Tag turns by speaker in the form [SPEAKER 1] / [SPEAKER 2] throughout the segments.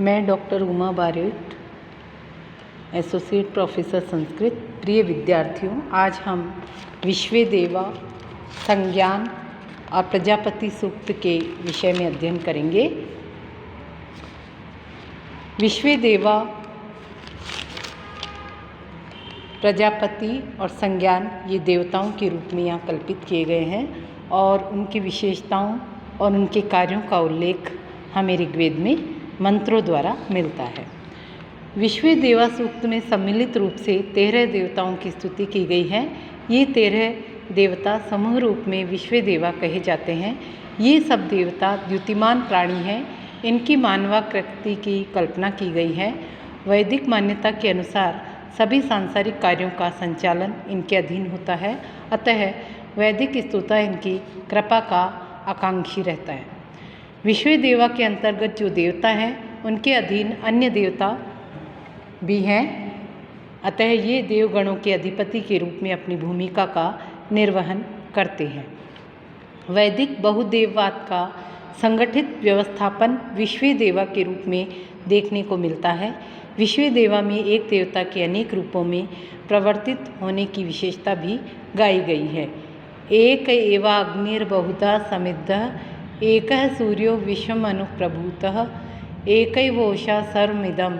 [SPEAKER 1] मैं doctor Uma Barrett, associate professor Sanskrit. प्रिय विद्यार्थियों, आज हम विश्वेदेवा, संज्ञान और प्रजापति सूक्त के विषय में अध्ययन करेंगे। विश्वेदेवा, प्रजापति और संज्ञान ये देवताओं के रूप में यहाँ कल्पित किए गए हैं और उनकी विशेषताओं और उनके कार्यों का उल्लेख हमें ऋग्वेद में मंत्रों द्वारा मिलता है। विश्वेदेवा सूक्त में सम्मिलित रूप से 13 देवताओं की स्तुति की गई है। ये 13 देवता समूह रूप में विश्वेदेवा कहे जाते हैं। ये सब देवता द्युतिमान प्राणी हैं। इनकी मानवाकृति की कल्पना की गई है। वैदिक मान्यता के अनुसार सभी सांसारिक कार्यों का संचालन इनके अधीन होता है, अतः वैदिक स्तुता इनकी कृपा का आकांक्षी रहता है। विश्वेदेवा के अंतर्गत जो देवता हैं उनके अधीन अन्य देवता भी हैं, अतः ये देवगणों के अधिपति के रूप में अपनी भूमिका का निर्वहन करते हैं। वैदिक बहुदेववाद का संगठित व्यवस्थापन विश्वेदेवा के रूप में देखने को मिलता है। विश्वेदेवा में एक देवता के अनेक रूपों में प्रवर्तित होने की विशेषता भी गाई गई है। एक एवा अग्निर्बहुधा समिद्धः, एकः सूर्यो विश्वमनुप्रभूतः, एकैवोषा सर्वमिदं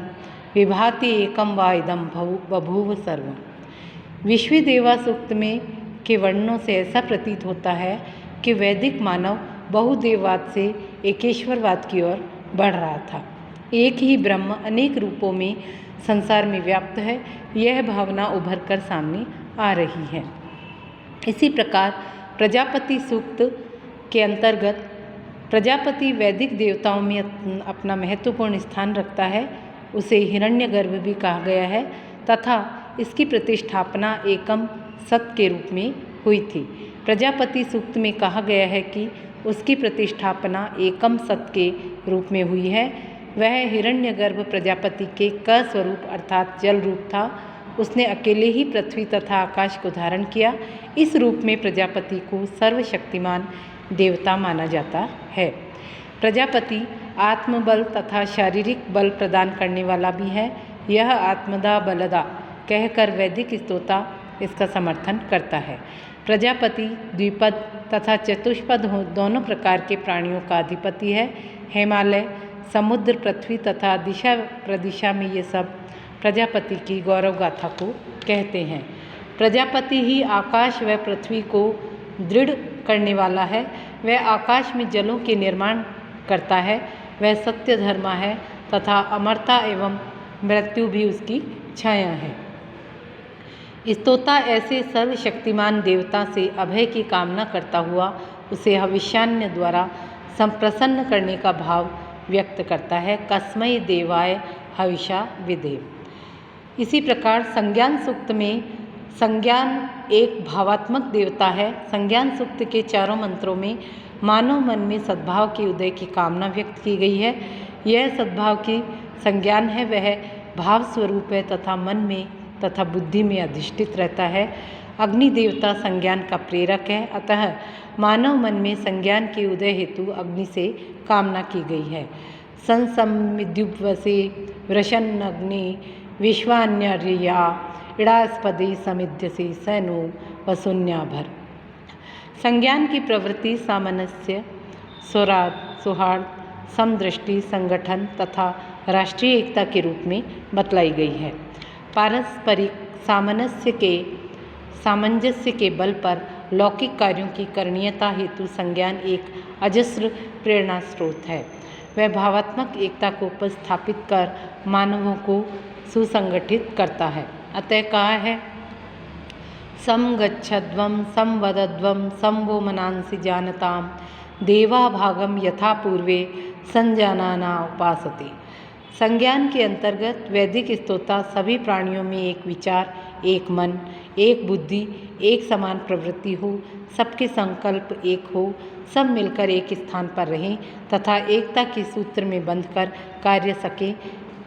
[SPEAKER 1] विभाति एकं वा इदं बभूव सर्वम्। विश्वेदेवा सूक्त में के वर्णनों से ऐसा प्रतीत होता है कि वैदिक मानव बहुदेववाद से एकेश्वरवाद की ओर बढ़ रहा था। एक ही ब्रह्म अनेक रूपों में संसार में व्याप्त है, यह भावना उभर कर सामने आ रही है। इसी प्रकार प्रजापति सूक्त के अंतर्गत प्रजापति वैदिक देवताओं में अपना महत्वपूर्ण स्थान रखता है। उसे हिरण्यगर्भ भी कहा गया है तथा इसकी प्रतिष्ठापना एकम सत के रूप में हुई थी। प्रजापति सूक्त में कहा गया है कि उसकी प्रतिष्ठापना एकम सत के रूप में हुई है। वह हिरण्यगर्भ प्रजापति के क स्वरूप अर्थात जल रूप था। उसने अकेले ही पृथ्वी तथा आकाश को धारण किया। इस रूप में प्रजापति को सर्वशक्तिमान देवता माना जाता है। प्रजापति आत्मबल तथा शारीरिक बल प्रदान करने वाला भी है। यह आत्मदा बलदा कहकर वैदिक स्तोता इसका समर्थन करता है। प्रजापति द्विपद तथा चतुष्पद दोनों प्रकार के प्राणियों का अधिपति है। हिमालय, समुद्र, पृथ्वी तथा दिशा प्रदिशा में ये सब प्रजापति की गौरव गाथा को कहते हैं। प्रजापति ही आकाश व पृथ्वी को दृढ़ करने वाला है। वह आकाश में जलों के निर्माण करता है। वह सत्य धर्मा है तथा अमरता एवं मृत्यु भी उसकी छाया है। स्तोता ऐसे सर्वशक्तिमान देवता से अभय की कामना करता हुआ उसे हविष्यान्य द्वारा संप्रसन्न करने का भाव व्यक्त करता है। कस्मै देवाय हविषा विधेम। इसी प्रकार संज्ञान सूक्त में संज्ञान एक भावात्मक देवता है। संज्ञान सूक्त के चारों मंत्रों में मानव मन में सद्भाव के उदय की कामना व्यक्त की गई है। यह सद्भाव की संज्ञान है, वह भाव स्वरूप है तथा मन में तथा बुद्धि में अधिष्ठित रहता है। अग्नि देवता संज्ञान का प्रेरक है, अतः मानव मन में संज्ञान के उदय हेतु अग्नि से कामना की गई है। संसमिद्युवसे वृषन् अग्नि विश्वान्यर्या इडास्पदे समिध्यसे सैनो वसुन्याभर। संज्ञान की प्रवृत्ति सामनस्य, सौहार्द, समदृष्टि, संगठन तथा राष्ट्रीय एकता के रूप में बतलाई गई है। पारस्परिक सामंजस्य के बल पर लौकिक कार्यों की करणीयता हेतु संज्ञान एक अजस्र प्रेरणा स्रोत है। वह भावात्मक एकता को उपस्थापित कर मानवों को सुसंगठित करता है। अतः कहा है, समगच्छध्वं संवदध्वं संवो मनांसि जानताम देवा भागम यथा पूर्वे संजानाना उपासते। संज्ञान के अंतर्गत वैदिक स्तोता सभी प्राणियों में एक विचार, एक मन, एक बुद्धि, एक समान प्रवृत्ति हो, सबके संकल्प एक हो, सब मिलकर एक स्थान पर रहें तथा एकता के सूत्र में बंधकर कार्य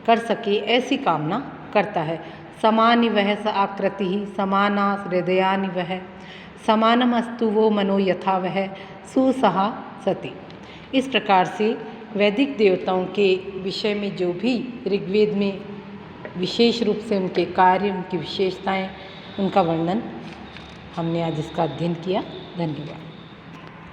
[SPEAKER 1] कर सके ऐसी कामना करता है। समानि वह स आकृति समाना हृदयानि वह, समानमस्तु वो मनो यथा वह सुसहा सती। इस प्रकार से वैदिक देवताओं के विषय में जो भी ऋग्वेद में विशेष रूप से उनके कार्य, उनकी विशेषताएं, उनका वर्णन हमने आज इसका अध्ययन किया। धन्यवाद।